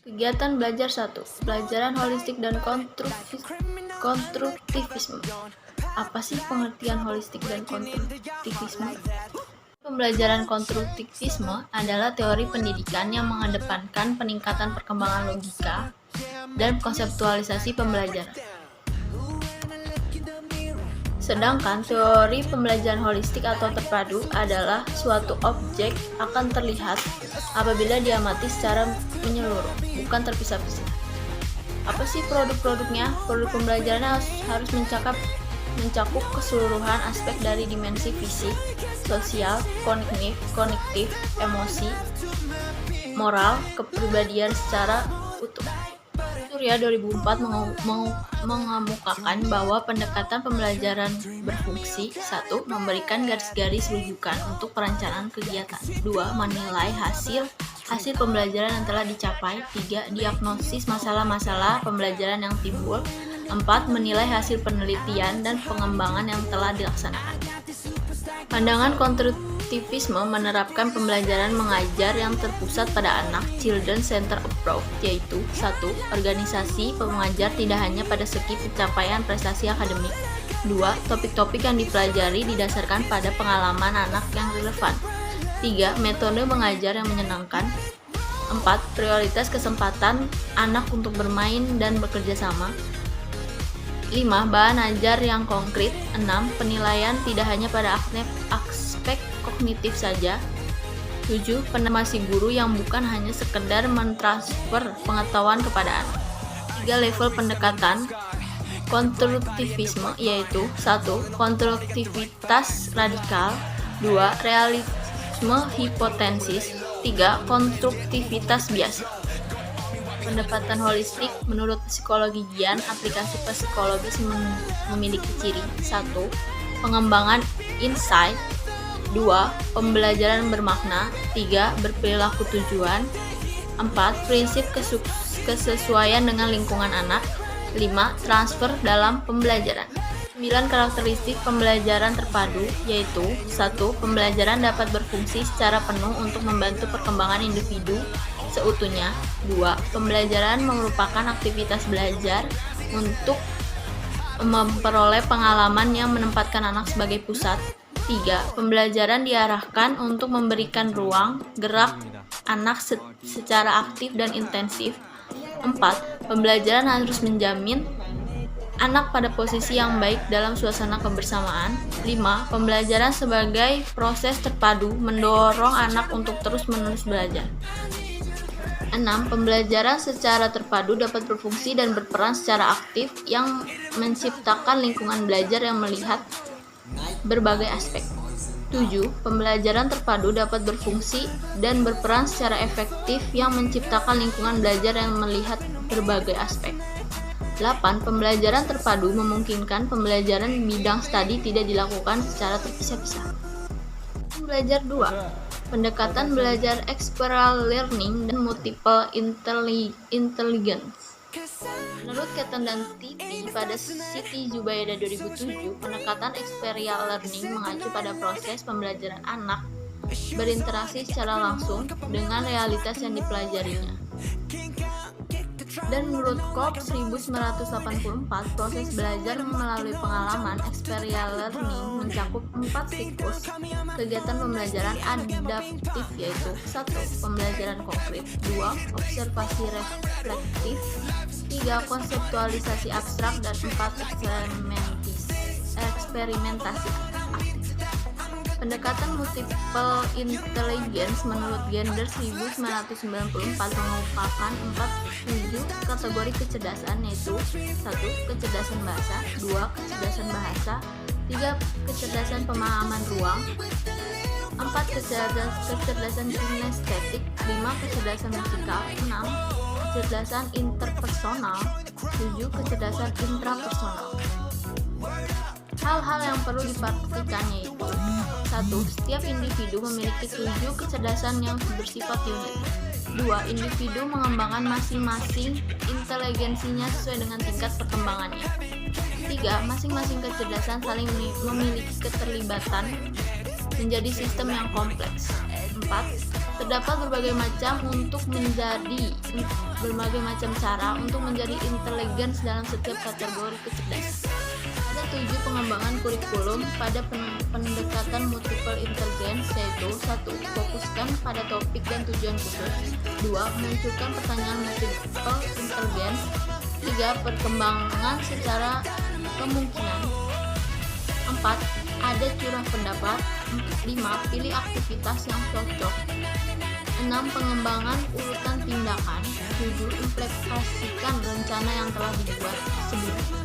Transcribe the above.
Kegiatan belajar 1. Pelajaran holistik dan konstruktivisme. Apa sih pengertian holistik dan konstruktivisme? Pembelajaran konstruktivisme adalah teori pendidikan yang mengedepankan peningkatan perkembangan logika dan konseptualisasi pembelajaran. Sedangkan teori pembelajaran holistik atau terpadu adalah suatu objek akan terlihat apabila diamati secara menyeluruh, bukan terpisah-pisah. Apa sih produk-produknya? Produk pembelajaran harus mencakup keseluruhan aspek dari dimensi fisik, sosial, kognitif, emosi, moral, kepribadian secara utuh. Surya 2004 mengemukakan bahwa pendekatan pembelajaran berfungsi 1. Memberikan garis-garis rujukan untuk perencanaan kegiatan. 2. Menilai hasil pembelajaran yang telah dicapai. 3. Diagnosis masalah-masalah pembelajaran yang timbul. 4. Menilai hasil penelitian dan pengembangan yang telah dilaksanakan. Pandangan konstruktivisme menerapkan pembelajaran mengajar yang terpusat pada anak, children center approach, yaitu 1. Organisasi pengajar tidak hanya pada segi pencapaian prestasi akademik. 2. Topik-topik yang dipelajari didasarkan pada pengalaman anak yang relevan. 3. Metode mengajar yang menyenangkan. 4. Prioritas kesempatan anak untuk bermain dan bekerja sama. 5. Bahan ajar yang konkret. 6. Penilaian tidak hanya pada aspek kognitif saja. 7. Penemasi guru yang bukan hanya sekedar mentransfer pengetahuan kepada anak. 3. Level pendekatan konstruktivisme yaitu 1. Konstruktivitas radikal. 2. Realisme hipotesis. 3. Konstruktivitas biasa. Pendekatan holistik menurut psikologi Gian, aplikasi psikologis memiliki ciri 1. Pengembangan insight. 2. Pembelajaran bermakna. 3. Berperilaku tujuan. 4. Prinsip kesesuaian dengan lingkungan anak. 5. Transfer dalam pembelajaran. 9 karakteristik pembelajaran terpadu yaitu 1. Pembelajaran dapat berfungsi secara penuh untuk membantu perkembangan individu seutuhnya. 2. Pembelajaran merupakan aktivitas belajar untuk memperoleh pengalaman yang menempatkan anak sebagai pusat. 3. Pembelajaran diarahkan untuk memberikan ruang gerak anak secara aktif dan intensif. 4. Pembelajaran harus menjamin anak pada posisi yang baik dalam suasana kebersamaan. 5. Pembelajaran sebagai proses terpadu mendorong anak untuk terus-menerus belajar. 6. Pembelajaran secara terpadu dapat berfungsi dan berperan secara aktif yang menciptakan lingkungan belajar yang melihat berbagai aspek. 7. Pembelajaran terpadu dapat berfungsi dan berperan secara efektif yang menciptakan lingkungan belajar yang melihat berbagai aspek. 8. Pembelajaran terpadu memungkinkan pembelajaran bidang studi tidak dilakukan secara terpisah-pisah. Belajar 2. Pendekatan belajar experiential learning dan multiple intelligence. Menurut Keaton dan Tippy pada Siti Zubaida 2007, pendekatan experiential learning mengacu pada proses pembelajaran anak berinteraksi secara langsung dengan realitas yang dipelajarinya. Dan menurut Kolb 1984, proses belajar melalui pengalaman experiential learning mencakup 4 siklus kegiatan pembelajaran adaptif yaitu 1. Pembelajaran konkret. 2. Observasi reflektif. 3. Konseptualisasi abstrak. Dan 4. Eksperimentasi aktif. Pendekatan multiple intelligence menurut Gender 1994 mengemukakan 7 kategori kecerdasan yaitu 1. Kecerdasan bahasa. 2. Kecerdasan bahasa. 3. Kecerdasan pemahaman ruang. 4. Kecerdasan kinestetik. 5. Kecerdasan musikal. 6. Kecerdasan interpersonal. 7. Kecerdasan intrapersonal. Hal-hal yang perlu diperhatikan yaitu 1. Setiap individu memiliki 7 kecerdasan yang bersifat unik. 2. Individu mengembangkan masing-masing inteligensinya sesuai dengan tingkat perkembangannya. 3. Masing-masing kecerdasan saling memiliki keterlibatan menjadi sistem yang kompleks. 4. Terdapat berbagai macam cara untuk menjadi intelijen dalam setiap kategori kecerdasan. Ada 7 pengembangan kurikulum pada pendekatan multiple intelligence, yaitu 1. Fokuskan pada topik dan tujuan khusus. 2. Munculkan pertanyaan multiple intelligence. 3. Perkembangan secara kemungkinan. 4. Ada curah pendapat. 5. Pilih aktivitas yang cocok. 6. Pengembangan urutan tindakan. 7. Implementasikan rencana yang telah dibuat sebelumnya.